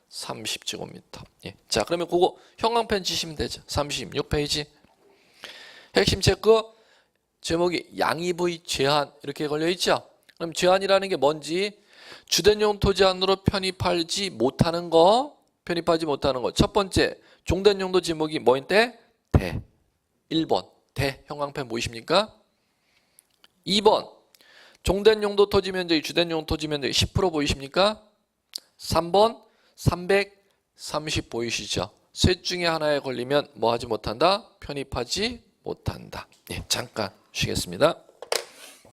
[SPEAKER 1] 330제곱미터. 예. 자, 그러면 그거 형광펜 치시면 되죠. 36페이지. 핵심 체크 제목이 양입의 제한 이렇게 걸려 있죠. 그럼 제한이라는 게 뭔지 주된용 토지 안으로 편입하지 못하는 거. 첫 번째 종된 용도 지목이 뭐인데? 대. 1번 대 형광펜 보이십니까? 2번 종된 용도 토지 면적이 주된 용도 토지 면적이 10% 보이십니까? 3번 330 보이시죠? 셋 중에 하나에 걸리면 뭐 하지 못한다? 편입하지 못한다. 예, 잠깐 쉬겠습니다.